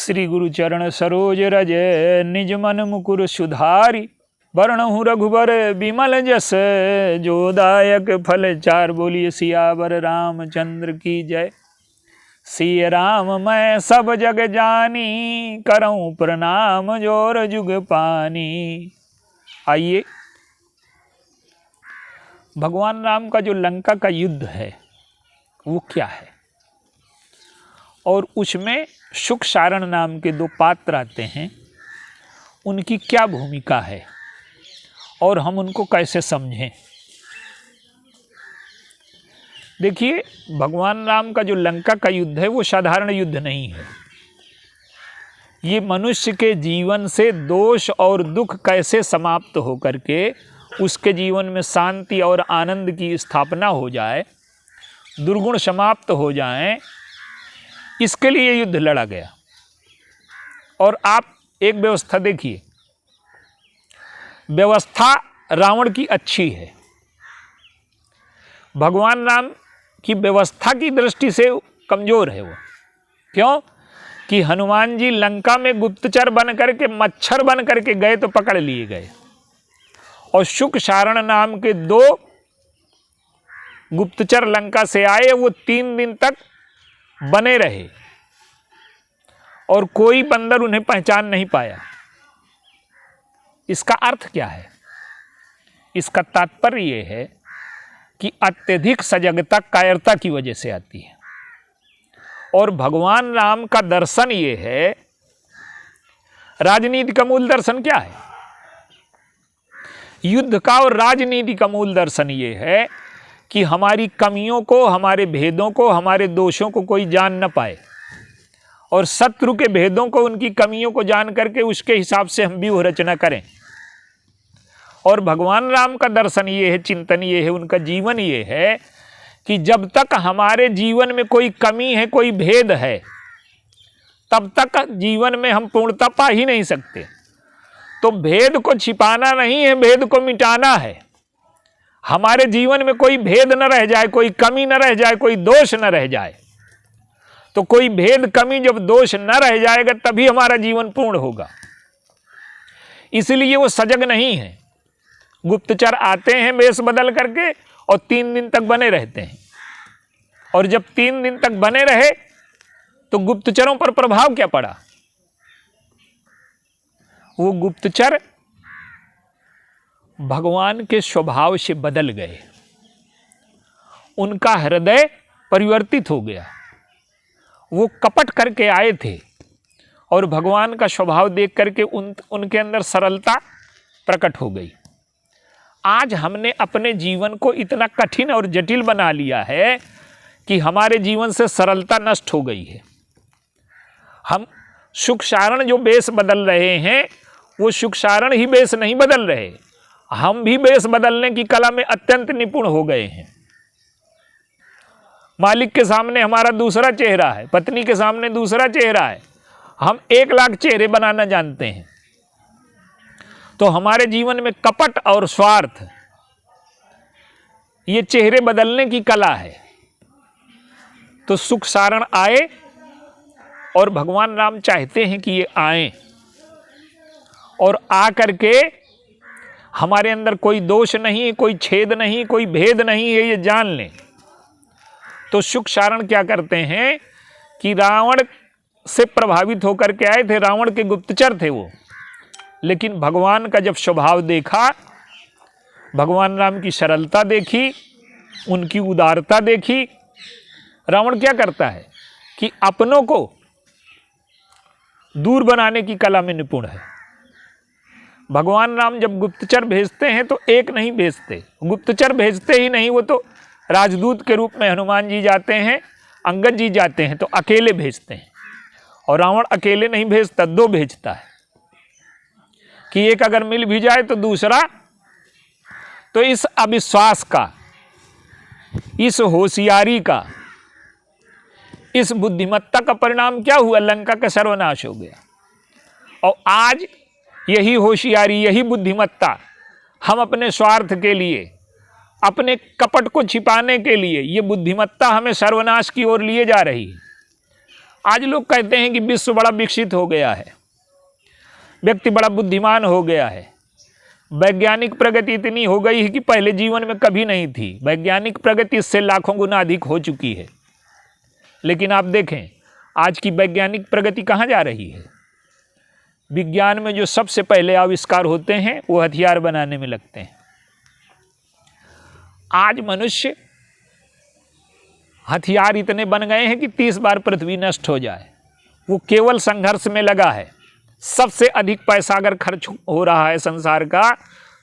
श्री गुरु चरण सरोज रज निज मन मुकुर सुधारी। वर्णहु रघुबर बिमल जस जो दायक फल चार। बोलिए सियावर रामचंद्र की जय। सिय राम मैं सब जग जानी करऊं प्रणाम जोर जुग पानी। आइए, भगवान राम का जो लंका का युद्ध है वो क्या है, और उसमें शुक सारण नाम के दो पात्र आते हैं, उनकी क्या भूमिका है और हम उनको कैसे समझें। देखिए, भगवान राम का जो लंका का युद्ध है वो साधारण युद्ध नहीं है। ये मनुष्य के जीवन से दोष और दुख कैसे समाप्त होकर के उसके जीवन में शांति और आनंद की स्थापना हो जाए, दुर्गुण समाप्त हो जाएं, इसके लिए युद्ध लड़ा गया। और आप एक व्यवस्था देखिए, व्यवस्था रावण की अच्छी है, भगवान राम की व्यवस्था की दृष्टि से कमजोर है वो। क्यों? कि हनुमान जी लंका में गुप्तचर बन करके, मच्छर बन करके गए तो पकड़ लिए गए, और शुक सारण नाम के दो गुप्तचर लंका से आए, वो 3 दिन तक बने रहे और कोई बंदर उन्हें पहचान नहीं पाया। इसका अर्थ क्या है? इसका तात्पर्य ये है कि अत्यधिक सजगता कायरता की वजह से आती है। और भगवान राम का दर्शन ये है, राजनीति का मूल दर्शन क्या है? युद्ध का और राजनीति का मूल दर्शन ये है कि हमारी कमियों को, हमारे भेदों को, हमारे दोषों को कोई जान न पाए, और शत्रु के भेदों को, उनकी कमियों को जान करके उसके हिसाब से हम व्यूह रचना करें। और भगवान राम का दर्शन ये है, चिंतन ये है, उनका जीवन ये है कि जब तक हमारे जीवन में कोई कमी है, कोई भेद है, तब तक जीवन में हम पूर्णता पा ही नहीं सकते। तो भेद को छिपाना नहीं है, भेद को मिटाना है। हमारे जीवन में कोई भेद न रह जाए, कोई कमी न रह जाए, कोई दोष न रह जाए। तो कोई भेद, कमी, जब दोष न रह जाएगा तभी हमारा जीवन पूर्ण होगा। इसलिए वो सजग नहीं है। गुप्तचर आते हैं वेश बदल करके और 3 दिन तक बने रहते हैं, और जब 3 दिन तक बने रहे तो गुप्तचरों पर प्रभाव क्या पड़ा? वो गुप्तचर भगवान के स्वभाव से बदल गए, उनका हृदय परिवर्तित हो गया। वो कपट करके आए थे और भगवान का स्वभाव देख करके उनके अंदर सरलता प्रकट हो गई। आज हमने अपने जीवन को इतना कठिन और जटिल बना लिया है कि हमारे जीवन से सरलता नष्ट हो गई है। हम शुक सारण जो वेश बदल रहे हैं, वो शुक सारण ही वेश नहीं बदल रहे, हम भी वेश बदलने की कला में अत्यंत निपुण हो गए हैं। मालिक के सामने हमारा दूसरा चेहरा है, पत्नी के सामने दूसरा चेहरा है, हम 1 लाख चेहरे बनाना जानते हैं। तो हमारे जीवन में कपट और स्वार्थ, ये चेहरे बदलने की कला है। तो शुक सारण आए, और भगवान राम चाहते हैं कि ये आए और आ करके हमारे अंदर कोई दोष नहीं है, कोई छेद नहीं, कोई भेद नहीं है, ये जान लें। तो शुक सारण क्या करते हैं कि रावण से प्रभावित होकर के आए थे, रावण के गुप्तचर थे वो, लेकिन भगवान का जब स्वभाव देखा, भगवान राम की सरलता देखी, उनकी उदारता देखी, रावण क्या करता है कि अपनों को दूर बनाने की कला में निपुण है। भगवान राम जब गुप्तचर भेजते हैं तो एक नहीं भेजते, गुप्तचर भेजते ही नहीं, वो तो राजदूत के रूप में हनुमान जी जाते हैं, अंगद जी जाते हैं, तो अकेले भेजते हैं। और रावण अकेले नहीं भेजता, 2 भेजता है कि एक अगर मिल भी जाए तो दूसरा। तो इस अविश्वास का, इस होशियारी का, इस बुद्धिमत्ता का परिणाम क्या हुआ? लंका का सर्वनाश हो गया। और आज यही होशियारी, यही बुद्धिमत्ता हम अपने स्वार्थ के लिए, अपने कपट को छिपाने के लिए, ये बुद्धिमत्ता हमें सर्वनाश की ओर लिए जा रही है। आज लोग कहते हैं कि विश्व बड़ा विकसित हो गया है, व्यक्ति बड़ा बुद्धिमान हो गया है, वैज्ञानिक प्रगति इतनी हो गई है कि पहले जीवन में कभी नहीं थी। वैज्ञानिक प्रगति इससे लाखों गुना अधिक हो चुकी है। लेकिन आप देखें आज की वैज्ञानिक प्रगति कहाँ जा रही है। विज्ञान में जो सबसे पहले आविष्कार होते हैं वो हथियार बनाने में लगते हैं। आज मनुष्य हथियार इतने बन गए हैं कि 30 बार पृथ्वी नष्ट हो जाए, वो केवल संघर्ष में लगा है। सबसे अधिक पैसा अगर खर्च हो रहा है संसार का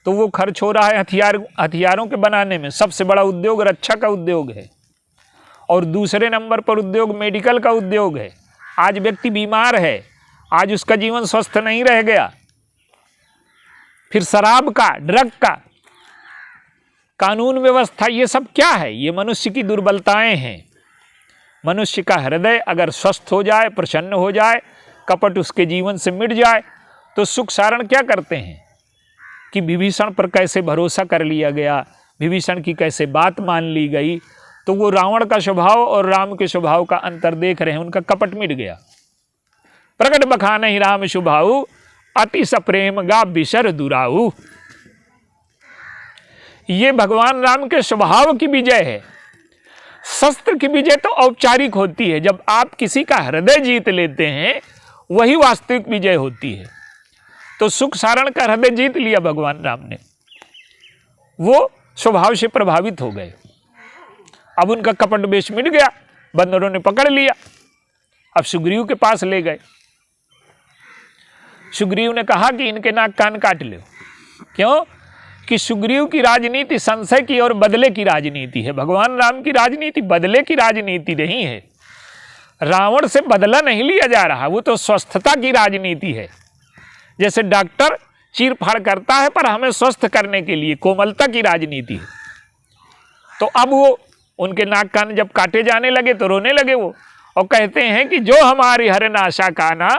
तो वो खर्च हो रहा है हथियारों के बनाने में। सबसे बड़ा उद्योग रक्षा का उद्योग है और दूसरे नंबर पर उद्योग मेडिकल का उद्योग है। आज व्यक्ति बीमार है, आज उसका जीवन स्वस्थ नहीं रह गया। फिर शराब का, ड्रग का, कानून व्यवस्था, ये सब क्या है? ये मनुष्य की दुर्बलताएं हैं। मनुष्य का हृदय अगर स्वस्थ हो जाए, प्रसन्न हो जाए, कपट उसके जीवन से मिट जाए तो सुख सारण क्या करते हैं कि विभीषण पर कैसे भरोसा कर लिया गया, विभीषण की कैसे बात मान ली गई। तो वो रावण का स्वभाव और राम के स्वभाव का अंतर देख रहे हैं, उनका कपट मिट गया। प्रकट बखान ही राम शुभाऊ, अति सप्रेम गा बिसर दुराऊ। ये भगवान राम के स्वभाव की विजय है। शस्त्र की विजय तो औपचारिक होती है, जब आप किसी का हृदय जीत लेते हैं वही वास्तविक विजय होती है। तो सुख सारण का हृदय जीत लिया भगवान राम ने, वो स्वभाव से प्रभावित हो गए। अब उनका कपट वेश मिट गया, बंदरों ने पकड़ लिया। अब सुग्रीव के पास ले गए। सुग्रीव ने कहा कि इनके नाक कान काट लो। क्यों? कि सुग्रीव की राजनीति संशय की और बदले की राजनीति है। भगवान राम की राजनीति बदले की राजनीति नहीं है। रावण से बदला नहीं लिया जा रहा, वो तो स्वस्थता की राजनीति है। जैसे डॉक्टर चीर फाड़ करता है पर हमें स्वस्थ करने के लिए, कोमलता की राजनीति है। तो अब वो उनके नाक कान जब काटे जाने लगे तो रोने लगे वो, और कहते हैं कि जो हमारी हर नाशा काना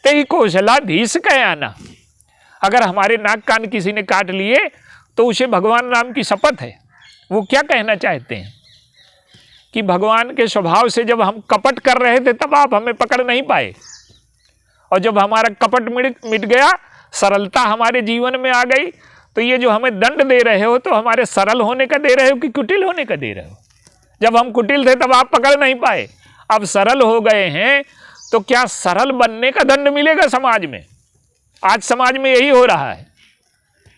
ते ही कौशलाधीश कयाना। अगर हमारे नाक कान किसी ने काट लिए तो उसे भगवान राम की शपथ है। वो क्या कहना चाहते हैं कि भगवान के स्वभाव से जब हम कपट कर रहे थे तब आप हमें पकड़ नहीं पाए, और जब हमारा कपट मिट गया, सरलता हमारे जीवन में आ गई, तो ये जो हमें दंड दे रहे हो तो हमारे सरल होने का दे रहे हो कि कुटिल होने का दे रहे हो? जब हम कुटिल थे तब आप पकड़ नहीं पाए, अब सरल हो गए हैं तो क्या सरल बनने का दंड मिलेगा समाज में? आज समाज में यही हो रहा है।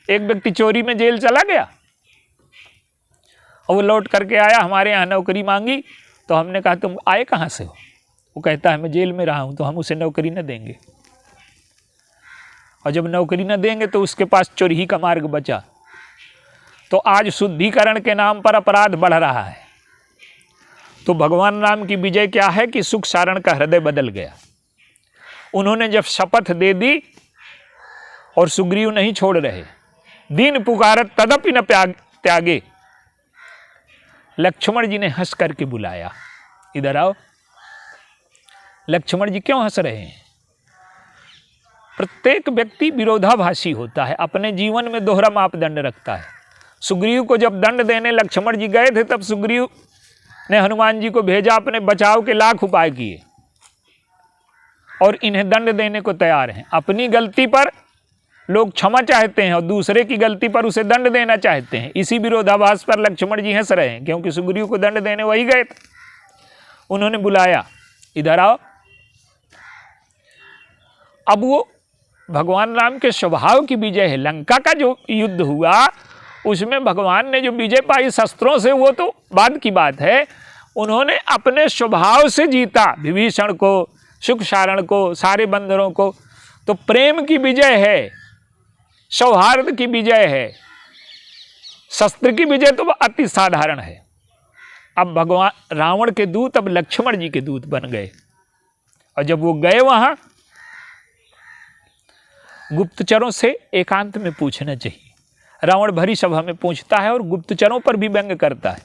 एक व्यक्ति चोरी में जेल चला गया और वो लौट करके आया, हमारे यहाँ नौकरी मांगी, तो हमने कहा तुम आए कहाँ से हो? वो कहता है मैं जेल में रहा हूँ। तो हम उसे नौकरी न देंगे, और जब नौकरी न देंगे तो उसके पास चोरी का मार्ग बचा। तो आज शुद्धिकरण के नाम पर अपराध बढ़ रहा है। तो भगवान राम की विजय क्या है कि सुख सारण का हृदय बदल गया। उन्होंने जब शपथ दे दी और सुग्रीव नहीं छोड़ रहे, दीन पुकारत तदपि न त्यागे। लक्ष्मण जी ने हंस करके बुलाया, इधर आओ। लक्ष्मण जी क्यों हंस रहे हैं? प्रत्येक व्यक्ति विरोधाभासी होता है, अपने जीवन में दोहरा मापदंड रखता है। सुग्रीव को जब दंड देने लक्ष्मण जी गए थे तब सुग्रीव ने हनुमान जी को भेजा, अपने बचाव के लाख उपाय किए और इन्हें दंड देने को तैयार हैं। अपनी गलती पर लोग क्षमा चाहते हैं और दूसरे की गलती पर उसे दंड देना चाहते हैं। इसी विरोधाभास पर लक्ष्मण जी हंस रहे हैं, क्योंकि सुग्रीव को दंड देने वही गए थे। उन्होंने बुलाया, इधर आओ। अब वो भगवान राम के स्वभाव की विजय है। लंका का जो युद्ध हुआ उसमें भगवान ने जो विजय पाई शस्त्रों से, वो तो बाद की बात है। उन्होंने अपने स्वभाव से जीता, विभीषण को, सुख सारण को, सारे बंदरों को। तो प्रेम की विजय है, सौहार्द की विजय है। शस्त्र की विजय तो अति साधारण है। अब भगवान रावण के दूत अब लक्ष्मण जी के दूत बन गए, और जब वो गए वहां, गुप्तचरों से एकांत में पूछना चाहिए। रावण भरी सभा में पूछता है और गुप्तचरों पर भी व्यंग करता है,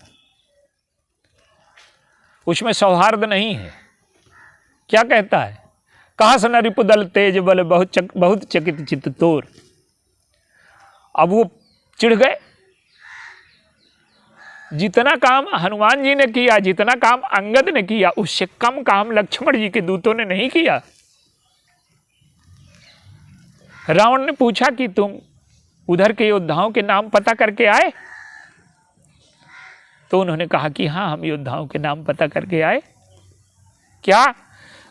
उसमें सौहार्द नहीं है। क्या कहता है? कहा सन रिपुदल तेज बल बहुत चकित चित तोर। अब वो चिढ़ गए, जितना काम हनुमान जी ने किया, जितना काम अंगद ने किया, उससे कम काम लक्ष्मण जी के दूतों ने नहीं किया। रावण ने पूछा कि तुम उधर के योद्धाओं के नाम पता करके आए? तो उन्होंने कहा कि हाँ, हम योद्धाओं के नाम पता करके आए। क्या?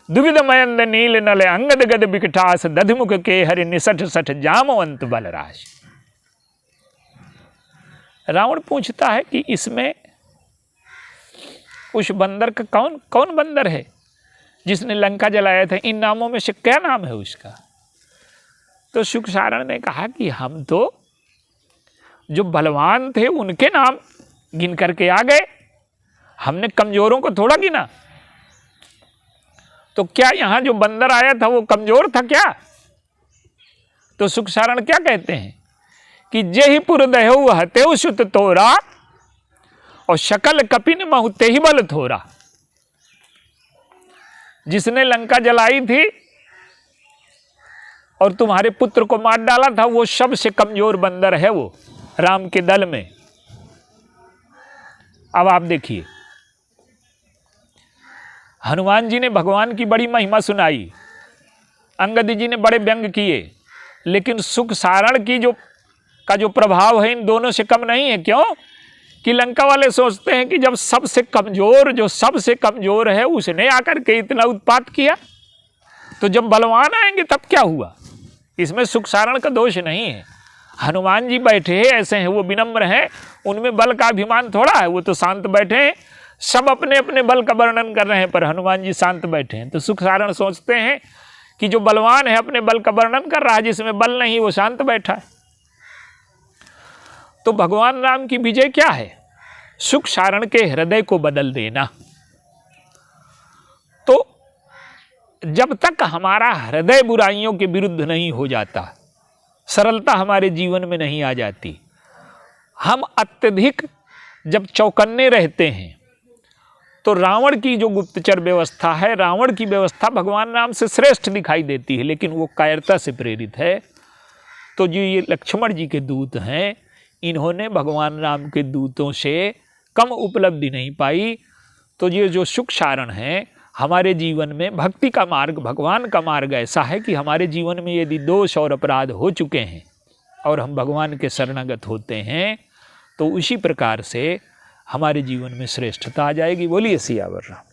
दुविध मयंद नील नल अंगद गद बिकटास दधमुख के हरि निसठ सठ जामवंत बलराज। रावण पूछता है कि इसमें उस बंदर का कौन कौन बंदर है जिसने लंका जलाया था? इन नामों में से क्या नाम है उसका? तो सुखसारण ने कहा कि हम तो जो बलवान थे उनके नाम गिन करके आ गए, हमने कमजोरों को थोड़ा गिना। तो क्या यहां जो बंदर आया था वो कमजोर था क्या? तो सुखसारण क्या कहते हैं कि जेहि पुर दहु हतेउ सुत तोरा और शकल कपिन महु तेहि बल थोरा। जिसने लंका जलाई थी और तुम्हारे पुत्र को मार डाला था, वो सबसे कमजोर बंदर है वो राम के दल में। अब आप देखिए, हनुमान जी ने भगवान की बड़ी महिमा सुनाई, अंगद जी ने बड़े व्यंग किए, लेकिन सुखसारण की जो प्रभाव है इन दोनों से कम नहीं है। क्यों? कि लंका वाले सोचते हैं कि जब सबसे कमजोर है उसने आकर के इतना उत्पात किया, तो जब बलवान आएंगे तब क्या हुआ? इसमें सुखसारण का दोष नहीं है। हनुमान जी बैठे हैं ऐसे हैं, वो विनम्र हैं, उनमें बल का अभिमान थोड़ा है, वो तो शांत बैठे हैं। सब अपने अपने बल का वर्णन कर रहे हैं पर हनुमान जी शांत बैठे हैं। तो सुखसारण सोचते हैं कि जो बलवान है अपने बल का वर्णन कर रहा है, जिसमें बल नहीं वो शांत बैठा है। तो भगवान राम की विजय क्या है? सुखसारण के हृदय को बदल देना। तो जब तक हमारा हृदय बुराइयों के विरुद्ध नहीं हो जाता, सरलता हमारे जीवन में नहीं आ जाती, हम अत्यधिक जब चौकन्ने रहते हैं, तो रावण की जो गुप्तचर व्यवस्था है, रावण की व्यवस्था भगवान राम से श्रेष्ठ दिखाई देती है, लेकिन वो कायरता से प्रेरित है। तो जो ये लक्ष्मण जी के दूत हैं, इन्होंने भगवान राम के दूतों से कम उपलब्धि नहीं पाई। तो ये जो सुखसारण है, हमारे जीवन में भक्ति का मार्ग, भगवान का मार्ग ऐसा है कि हमारे जीवन में यदि दोष और अपराध हो चुके हैं और हम भगवान के शरणागत होते हैं, तो उसी प्रकार से हमारे जीवन में श्रेष्ठता आ जाएगी। बोलिए सियावर राम।